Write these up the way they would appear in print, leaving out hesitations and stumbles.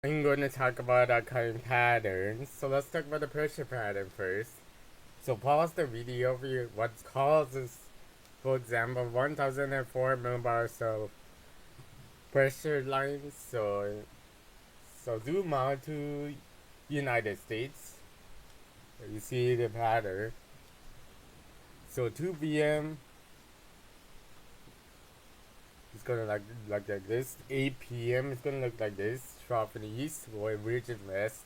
I'm going to talk about our current patterns. So let's talk about the pressure pattern first. So pause the video for what causes, for example, 1004 millibars of pressure lines. So zoom out to United States. You see the pattern. So 2 p.m. it's gonna like this. 8 p.m. it's gonna look like this. Trough in the east, or region west.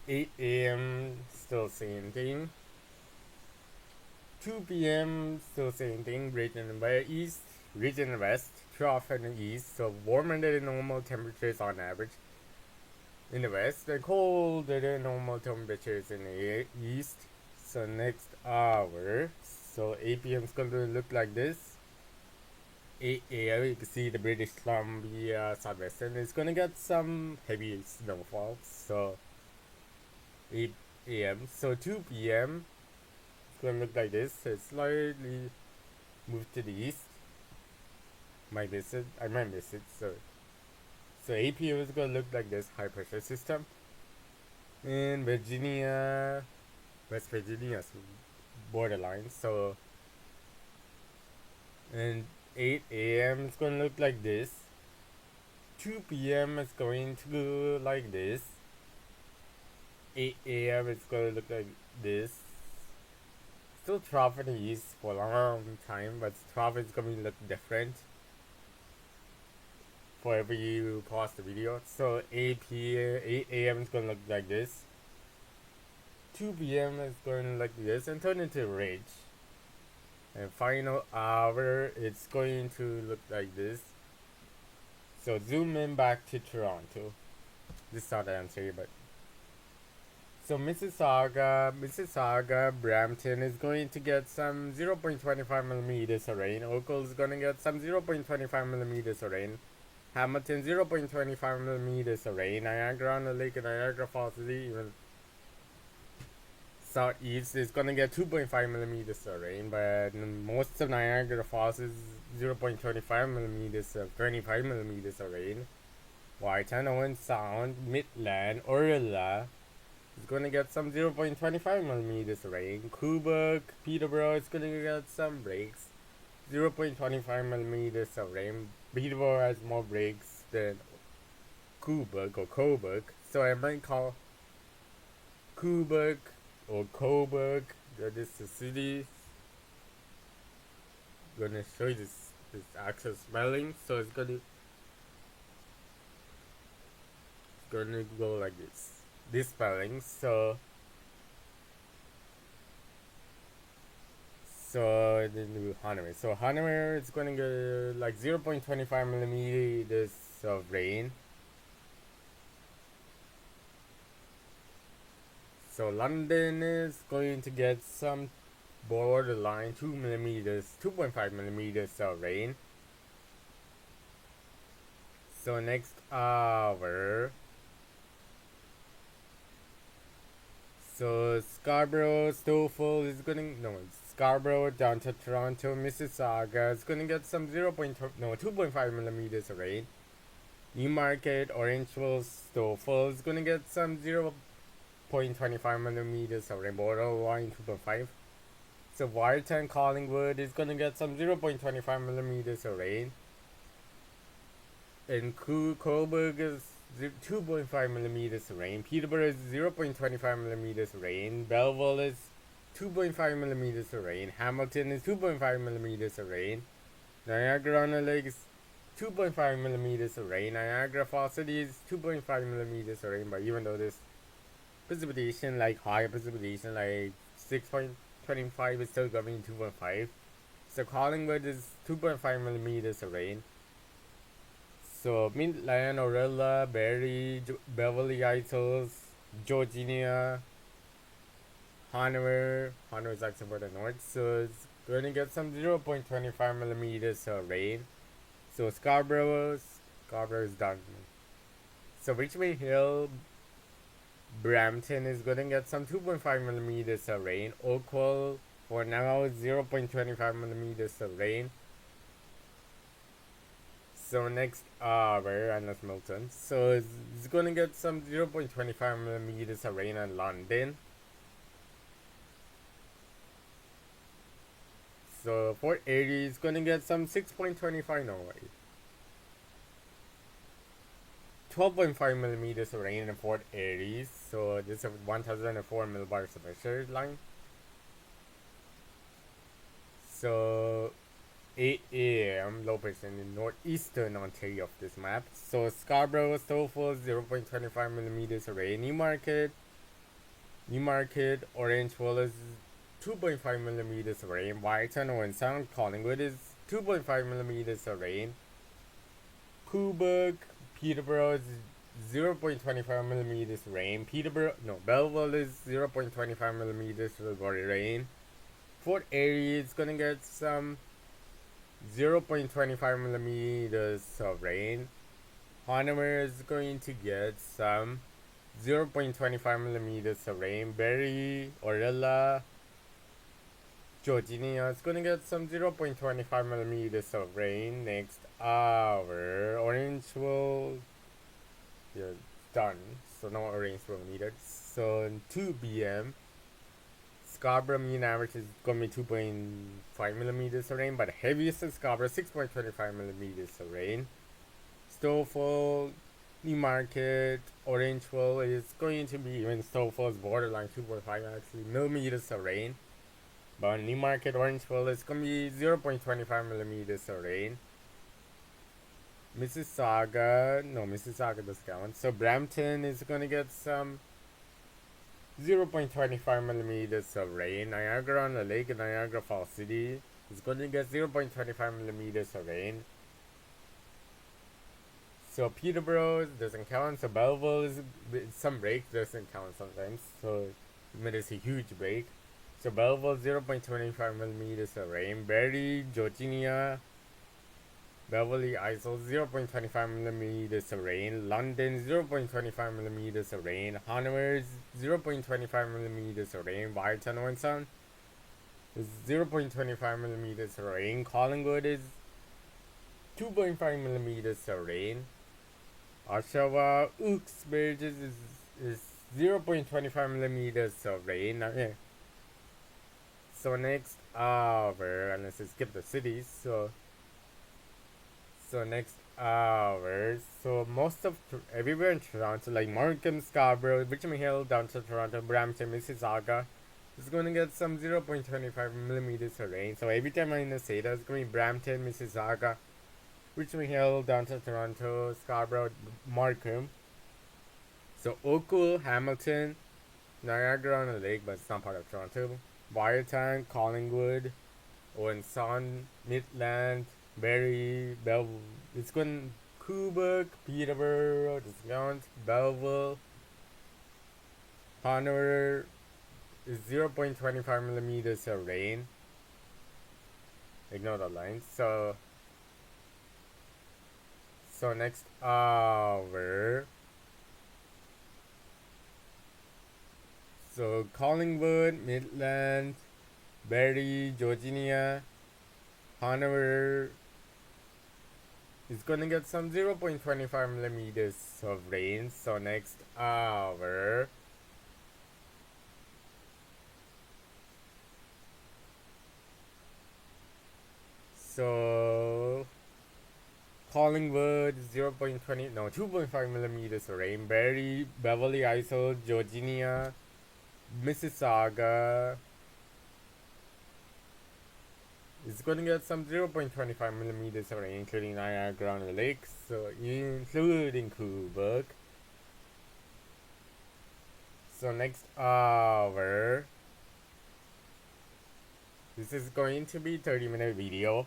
8 a.m. still same thing. 2 p.m. still same thing. Region east, region west, trough in the east. So warmer than normal temperatures on average in the west, and colder than normal temperatures in the east. So next hour, so 8 p.m. is going to look like this. 8 a.m. you can see the British Columbia southwestern is going to get some heavy snowfall. So 8 a.m. So 2 p.m. it's going to look like this. It's slightly moved to the east. I might miss it. So 8 p.m. is going to look like this high pressure system. In Virginia, West Virginia's borderline. So, and 8 a.m. it's going to look like this. 2 p.m. it's going to look like this. 8 a.m. it's going to look like this. Still trough in the east for a long time, but trough is going to look different for every you pause the video. So 8 a.m. is going to look like this. 2 p.m. is going to look like this and turn into a ridge. And final hour, it's going to look like this. So zoom in back to Toronto. This is not the answer, but so Mississauga, Brampton is going to get some 0.25 millimeters of rain. Oakville is going to get some 0.25 millimeters of rain. Hamilton 0.25 millimeters of rain. Niagara on the Lake and Niagara Falls is even southeast is gonna get 2.5 millimeters of rain, but most of Niagara Falls is 0.25 millimeters of 25 millimeters of rain. Whitehaven, Owen Sound, Midland, Orilla is gonna get some 0.25 millimeters of rain. Quebec, Peterborough is gonna get some breaks, 0.25 millimeters of rain. Peterborough has more breaks than Quebec, so I might call Quebec or Coburg. That is the city. Gonna show you this actual spelling. So it's gonna go like this. This spelling. So then do Hanover. So Hanover is gonna get like 0.25 millimeters of rain. So London is going to get some borderline 2.5 millimeters of rain. So next hour, so Scarborough, Stouffville is Scarborough down to Toronto, Mississauga is gonna get some 2.5 millimeters of rain. Newmarket, Orangeville, Stouffville is gonna get some 0.25 millimeters of rain, borderline 2.5. So Watertown, Collingwood is gonna get some 0.25 millimeters of rain. And Coburg is 2.5 millimeters of rain. Peterborough is 0.25 millimeters of rain. Belleville is 2.5 millimeters of rain. Hamilton is 2.5 millimeters of rain. Niagara on the Lake is 2.5 millimeters of rain. Niagara Falls City is 2.5 millimeters of rain. But even though this precipitation, like higher precipitation, like 6.25 is still going 2.5. So Collingwood is 2.5 millimeters of rain. So Midland, Orilla, Barrie, Beverly Hills, Georgia, Hanover is actually for the north, so it's going to get some 0.25 millimeters of rain. So Scarborough is done. So Richmond Hill, Brampton is going to get some 2.5 millimeters of rain. Oakville for now 0.25 millimeters of rain. So next, unless Milton. So it's gonna get some 0.25 millimeters of rain in London. So Fort Erie is gonna get some 6.25, no way. 12.5 millimeters of rain in Fort Erie. So this is 1004 millibars of pressure line. So 8 a.m. low pressure in northeastern Ontario of this map. So Scarborough, Stouffville 0.25 millimeters of rain. Newmarket, Orangeville is 2.5 millimeters of rain. Whiteton, Owen Sound, Collingwood is 2.5 millimeters of rain. Quebec, Peterborough is 0.25 millimeters rain. Belleville is 0.25 millimeters of rain. Fort Erie is gonna get some 0.25 millimeters of rain. Hanover is going to get some 0.25 millimeters of rain. Barrie, Orella, Georgia is going to get some 0.25 millimeters of rain next hour. Orangeville, yeah, done. So no Orangeville needed. So 2 p.m. Scarborough mean average is going to be 2.5 millimeters of rain, but the heaviest in Scarborough 6.25 millimeters of rain. Stouffville, Newmarket, Orangeville is going to be even Stouffville's borderline 2.5 actually millimeters of rain. But Newmarket, Orangeville is going to be 0.25 millimeters of rain. Mississauga doesn't count. So Brampton is going to get some 0.25 millimeters of rain. Niagara on the Lake and Niagara Falls City is going to get 0.25 millimeters of rain. So Peterborough doesn't count. So Belleville is some break doesn't count sometimes. So it's a huge break. So Belleville 0.25 millimeters of rain. Barrie, Georgia, Beverly Isles 0.25 millimeters of rain. London 0.25 millimeters of rain. Hanover 0.25 millimeters of rain. Whiteton, Owen Sound is 0.25 millimeters of rain. Collingwood is 2.5 millimeters of rain. Oshawa, Uxbridge is 0.25 millimeters of rain. Okay. So next hour, unless I skip the cities, so next hour, so most of everywhere in Toronto, like Markham, Scarborough, Richmond Hill, down to Toronto, Brampton, Mississauga, is going to get some 0.25 millimeters of rain. So every time I'm in the state, it's going to be Brampton, Mississauga, Richmond Hill, down to Toronto, Scarborough, Markham. So Oakville, Hamilton, Niagara on the Lake, but it's not part of Toronto. Byertown, Collingwood, Owen Sound, Midland, Barrie, Belleville. It's going Quebec, Peterborough, Discount, Belleville, Hanover is 0.25 millimeters of rain. Ignore the lines. So next hour. So Collingwood, Midland, Barrie, Georgia, Hanover is gonna get some 0.25 millimeters of rain. So next hour. So Collingwood 2.5 millimeters of rain. Barrie, Beverly Isles, Georgia, Mississauga is going to get some 0.25 millimeters of rain, including Niagara on the Lake, so including Quebec. So next hour, this is going to be 30-minute video.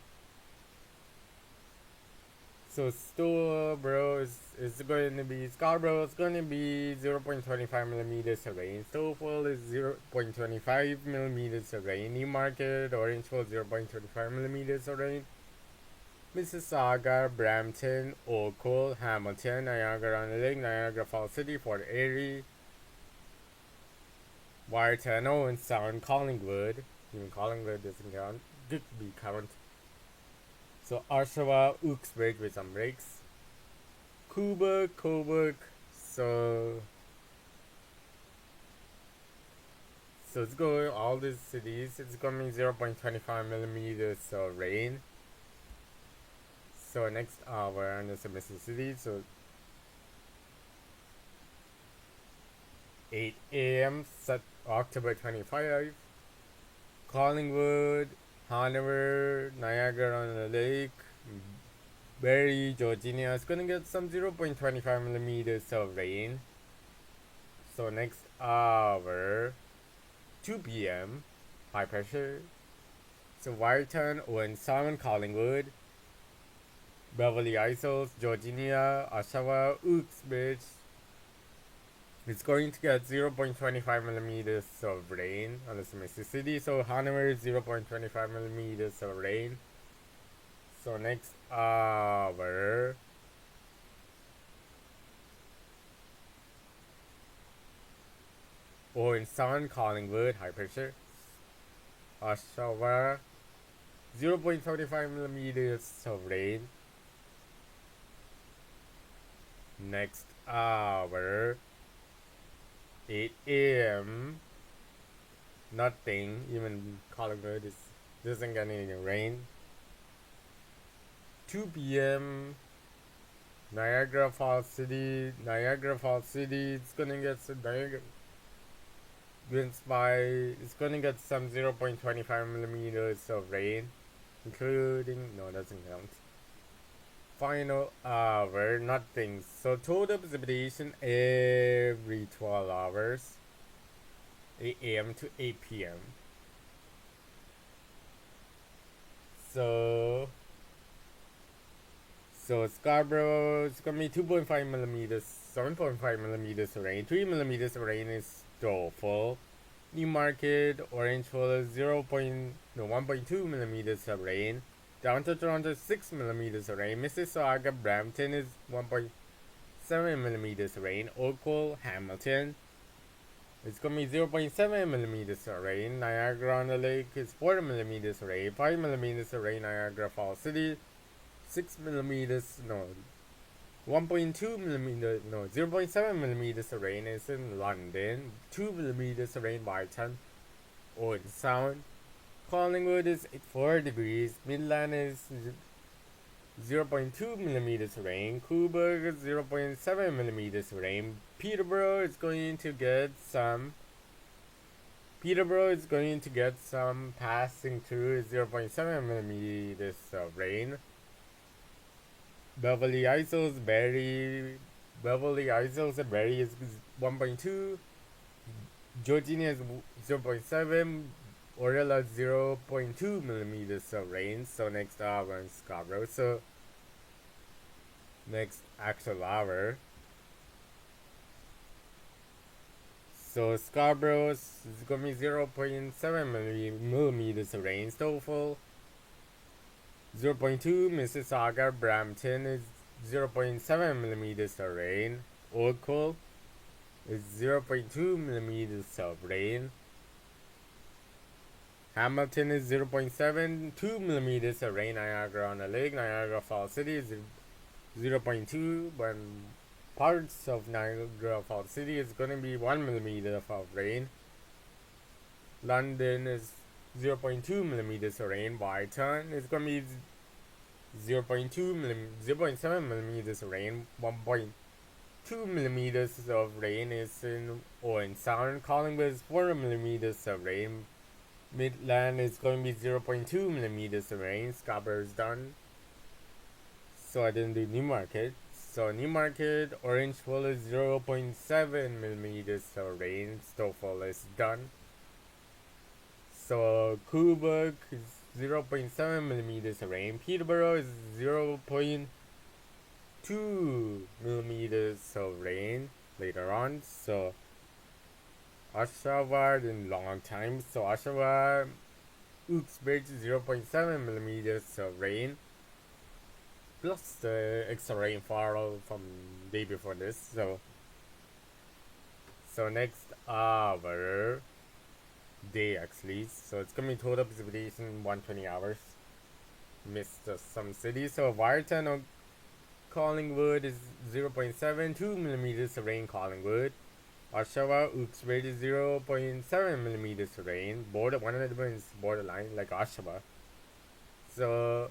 So Scarborough is going to be 0.25 millimeters of rain. Stouffville is 0.25 millimeters of rain. Newmarket, Orangeville 0.25 millimeters of rain. Mississauga, Brampton, Oakville, Hamilton, Niagara on the Lake, Niagara Falls City, Fort Erie, Byertown, Owen Sound, Collingwood. Even Collingwood doesn't count. Could be count. So Oshawa, Uxbridge with some breaks. Coburg. So it's going all these cities. It's going to be 0.25 millimeters of rain. So next hour in the Mississippi City. So 8 a.m. October 25. Collingwood, Hanover, Niagara on the Lake, Barrie, Georgia is gonna get some 0.25 millimeters of rain. So next hour, 2 p.m. high pressure. So Wyerton, Owen Sound, Collingwood, Beverly Isles, Georgia, Oshawa, Uxbridge. It's going to get 0.25 millimeters of rain on the Mississippi City. So Hanover, 0.25 millimeters of rain. So next hour, in Sound, Collingwood, high pressure. Oshawa, 0.25 millimeters of rain. Next hour, 8 a.m. Nothing. Even Collingwood doesn't get any rain. 2 p.m. Niagara Falls City. It's gonna get some Niagara winds by. It's gonna get some 0.25 millimeters of rain, including doesn't count. Final hour, nothing. So total precipitation every 12 hours, 8 a.m. to 8 p.m. So Scarborough, it's gonna be 2.5 millimeters, 7.5 millimeters of rain. 3 millimeters of rain is doubtful. Newmarket, Orangeville is 1.2 millimeters of rain. Downtown Toronto, 6 millimeters of rain. Mississauga, Brampton is 1.7 millimeters of rain. Oakville, Hamilton, it's gonna be 0.7 millimeters of rain. Niagara on the Lake is 4 millimeters of rain. 5 millimeters of rain. Niagara Falls City, 6 millimeters, 1.2 millimeters, 0.7 millimeters of rain is in London. 2 millimeters of rain by 10. Owen Sound. Collingwood is 4 degrees. Midland is 0.2 millimeters of rain. Coburg is 0.7 millimeters of rain. Peterborough is going to get some passing through 0.7 millimeters of rain. Beverly Isles and Barrie is 1.2. Georgia is 0.7. Orella 0.2 millimeters of rain. So next hour in Scarborough. So next actual hour. So Scarborough is gonna be 0.7 millimeters of rain. Stouffville 0.2. Mississauga, Brampton is 0.7 millimeters of rain. Oakville is 0.2 millimeters of rain. Hamilton is 0.72 millimeters of rain. Niagara on the Lake, Niagara Falls City is 0.2, but parts of Niagara Falls City is going to be 1 millimeter of rain. London is 0.2 millimeters of rain. Wyerton is going to be 0.7 millimeters of rain. 1.2 millimeters of rain is in Owen Sound. Collingwood is 4 millimeters of rain. Midland is going to be 0.2 millimeters of rain. Scarborough is done. So I didn't do Newmarket. So Newmarket, Orangeville is 0.7 millimeters of rain. Stouffville is done. So Coburg is 0.7 millimeters of rain. Peterborough is 0.2 millimeters of rain later on. So Oshawa in long time. So Oshawa, Uxbridge 0.7 millimeters of rain. Plus the extra rainfall from day before this. So next hour, day actually. So it's gonna be total precipitation 120 hours. missed some cities. So Wyerton or Collingwood is 0.7, 2 millimeters of rain. Collingwood. Oshawa, Uxbridge is 0.7 millimeters of rain. One of them is borderline, like Oshawa. So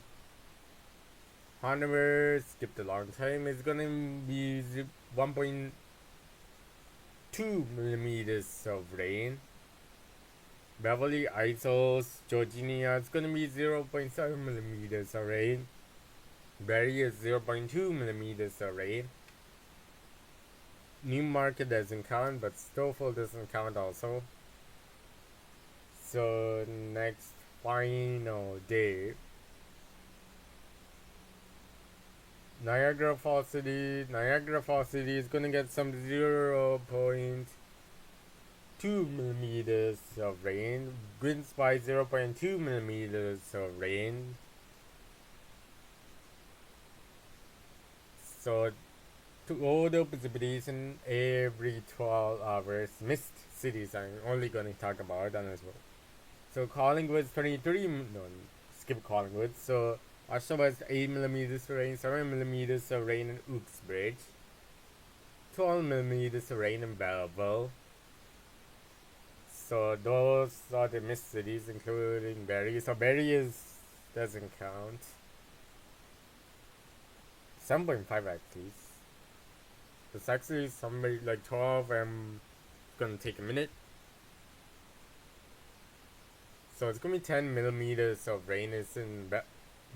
Hanover skipped a long time. It's gonna be 1.2 millimeters of rain. Beverly Isles, Georgia, it's gonna be 0.7 millimeters of rain. Barrie is 0.2 millimeters of rain. Newmarket doesn't count, but Stouffville doesn't count also. So next final day. Niagara Falls City is gonna get some 0.2 millimeters of rain. Gwyn's by 0.2 millimeters of rain. So total precipitation every 12 hours. Missed cities I'm only gonna talk about that as well. So Collingwood's 23, no, skip Collingwood. So Oshawa is 8 millimeters of rain, 7 millimeters of rain in Uxbridge, 12 millimeters of rain in Belleville. So those are the missed cities, including Barrie. So Barrie doesn't count. 7.5 actually. It's actually somebody like 12. I'm gonna take a minute. So it's gonna be 10 millimeters of rain is in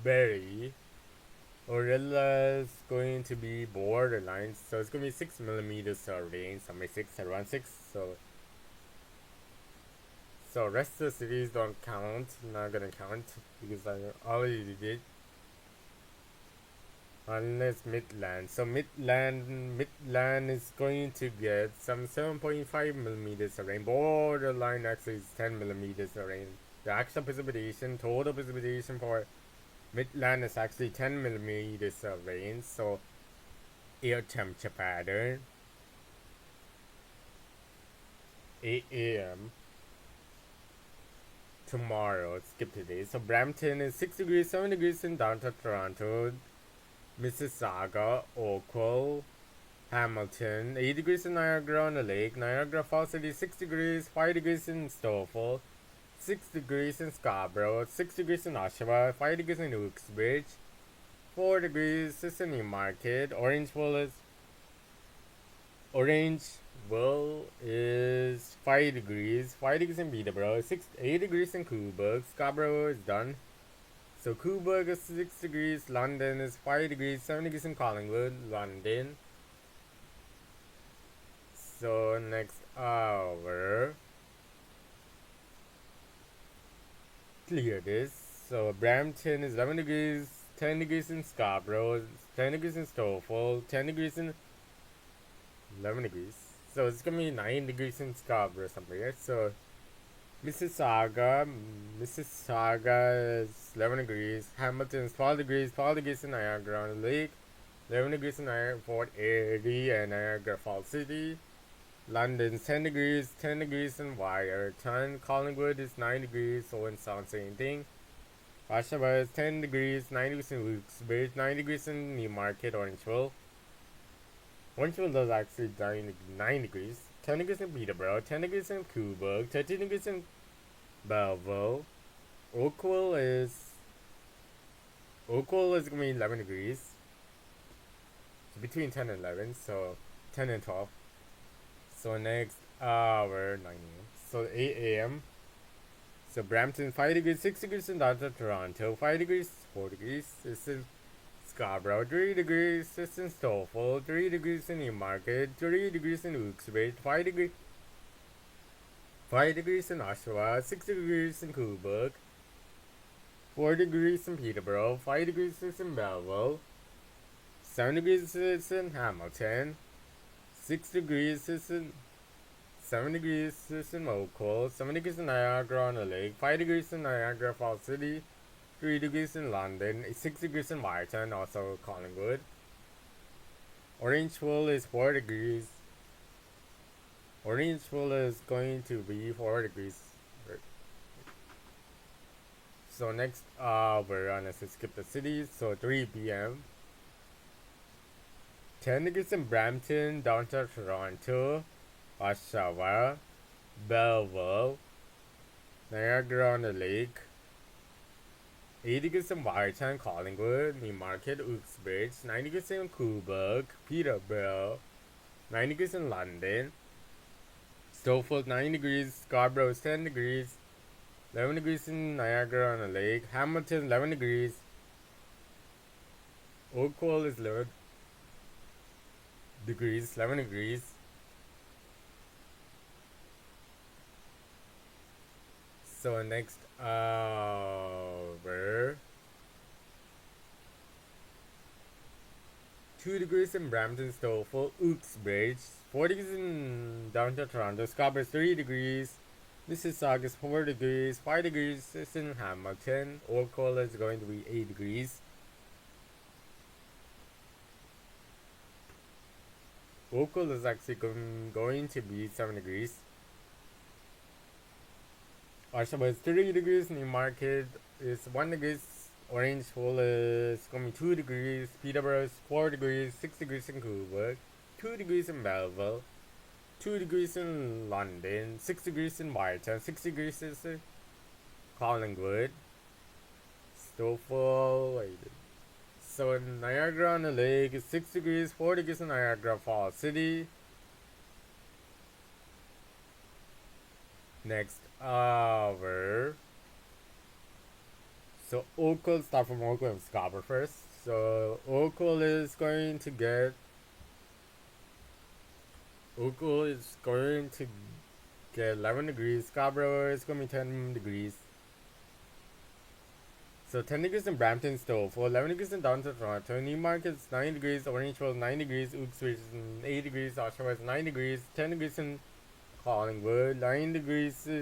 Barrie. Orilla's going to be borderline, so it's gonna be 6 millimeters of rain, somewhere 6, around 6. So rest of the cities don't count, not gonna count because I already did. Unless Midland. So Midland is going to get some 7.5 millimeters of rain. Borderline actually is 10 millimeters of rain. The actual precipitation, total precipitation for Midland is actually 10 millimeters of rain. So air temperature pattern 8 a.m. tomorrow. Skip today. So Brampton is 6 degrees, 7 degrees in downtown Toronto. Mississauga, Oakville, Hamilton, 8 degrees in Niagara on the Lake. Niagara Falls City, 6 degrees, 5 degrees in Stouffville, 6 degrees in Scarborough, 6 degrees in Oshawa, 5 degrees in Uxbridge, 4 degrees is in Newmarket. Orangeville is 5 degrees, 5 degrees in Peterborough, 8 degrees in Cobourg. Scarborough is done. So Cobourg is 6 degrees, London is 5 degrees, 7 degrees in Collingwood, London. So next hour, clear this. So Brampton is 11 degrees, 10 degrees in Scarborough, 10 degrees in Stouffville, 10 degrees in 11 degrees. So it's gonna be 9 degrees in Scarborough somewhere. So Mississauga is 11 degrees. Hamilton is 12 degrees, 12 degrees in Niagara on the Lake, 11 degrees in Fort Erie and Niagara Falls City. London 10 degrees, 10 degrees in Wyerton. Collingwood is 9 degrees, so in sound same thing. Oshawa is 10 degrees, 9 degrees in Uxbridge, 9 degrees in Newmarket, Orangeville. Orangeville does actually 9 degrees. 10 degrees in Peterborough, 10 degrees in Cobourg, 13 degrees in Belleville. Oakville is gonna be 11 degrees. So between 10 and 11, so 10 and 12. So next hour 9 a.m. So 8 a.m. So Brampton 5 degrees, 6 degrees in downtown Toronto, 5 degrees, 4 degrees. It's in Scarborough, 3 degrees, it's in Stouffville, 3 degrees in Newmarket, 3 degrees in Uxbridge, 5 degrees in Oshawa, 6 degrees in Cobourg, 4 degrees in Peterborough, 5 degrees is in Belleville, 7 degrees is in Hamilton, 6 degrees is in 7 degrees is in Oakville, 7 degrees in Niagara on the Lake, 5 degrees in Niagara Falls City, 3 degrees in London, 6 degrees in Wyerton, also Collingwood. Orangeville is 4 degrees. Orangeville is going to be 4 degrees. So next, we're gonna skip the cities. So 3 p.m. 10 degrees in Brampton, downtown Toronto, Oshawa, Belleville, Niagara-on-the-Lake. 8 degrees in Watertown, Collingwood, Newmarket, Uxbridge. 9 degrees in Cobourg, Peterborough. 9 degrees in London. Stouffville 9 degrees, Scarborough is 10 degrees. 11 degrees in Niagara-on-the-Lake. Hamilton 11 degrees. Oakville is 11 degrees. So next, we're 2 degrees in Brampton, Stouffville, Uxbridge. 4 degrees in downtown Toronto. Scarborough is 3 degrees. Mississauga is 4 degrees. 5 degrees is in Hamilton. Oakville is going to be 8 degrees. Oakville is actually going to be 7 degrees. Oshawa is 3 degrees. Newmarket is 1 degree. Orangeville is going to be 2 degrees. Peterborough is 4 degrees. 6 degrees in Cobourg. 2 degrees in Belleville. 2 degrees in London. 6 degrees in Watertown. 6 degrees is Collingwood. Stouffville. So in Niagara-on-the-Lake is 6 degrees. 4 degrees in Niagara Falls City. Next, so Oakville, start from Oakville and Scarborough first. So Oakville is going to get 11 degrees. Scarborough is going to be 10 degrees. So 10 degrees in Brampton, Stouffville, 11 degrees in downtown Toronto. Newmarket is 9 degrees. Orangeville 9 degrees. Uxbridge is 8 degrees. Oshawa is 9 degrees. 10 degrees in Collingwood. 9 degrees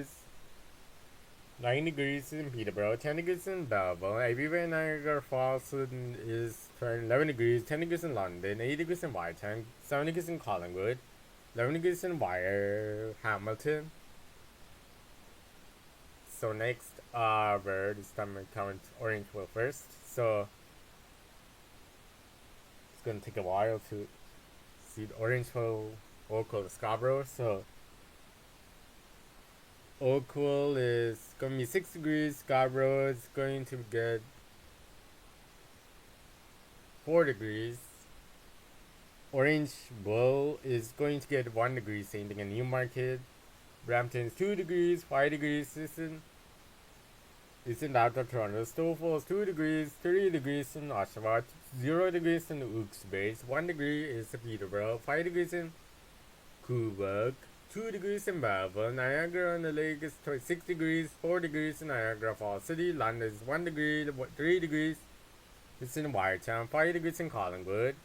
in Peterborough. 10 degrees in Belleville. Everywhere in Niagara Falls is 11 degrees. 10 degrees in London. 8 degrees in Watertown. 7 degrees in Collingwood. 11 degrees in Hamilton. So next, this time we count Orangeville first. So it's gonna take a while to see the Orangeville, Oakville, Scarborough. So Oakville is gonna be 6 degrees. Scarborough is going to get 4 degrees. Orangeville is going to get 1 degree, same thing in Newmarket. Brampton is 2 degrees. 5 degrees is in downtown Toronto. Stouffville is 2 degrees. 3 degrees in Oshawa. 0 degrees in Uxbridge. 1 degree is in Peterborough. 5 degrees in Cobourg. 2 degrees in Belleville. Niagara-on-the-Lake is 6 degrees. 4 degrees in Niagara Falls City. London is 1 degree. 3 degrees is in Watertown. 5 degrees in Collingwood.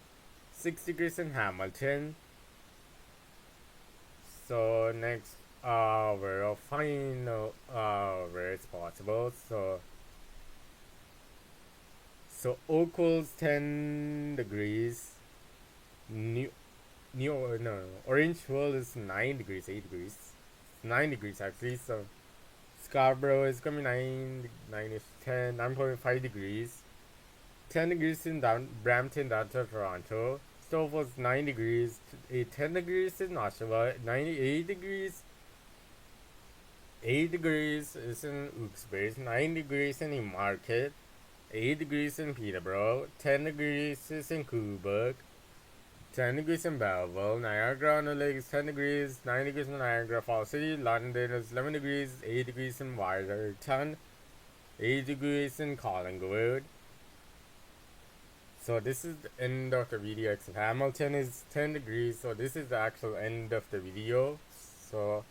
6 degrees in Hamilton. So next, we'll find where it's possible. So Oakville's 10 degrees. Orangeville is 9 degrees, 8 degrees. 9 degrees actually. So Scarborough is gonna be 9.5 degrees. 10 degrees in Brampton, downtown Toronto. Stouffville is 9 degrees. 10 degrees in Oshawa. 98 degrees. 8 degrees is in Uxbridge. 9 degrees in Newmarket. 8 degrees in Peterborough. 10 degrees is in Cobourg. 10 degrees in Belleville. Niagara-on-the-Lake is 10 degrees. 9 degrees in Niagara Falls City. London is 11 degrees. 8 degrees in Watertown. 8 degrees in Collingwood. So this is the end of the video. Except Hamilton is 10 degrees. So this is the actual end of the video. So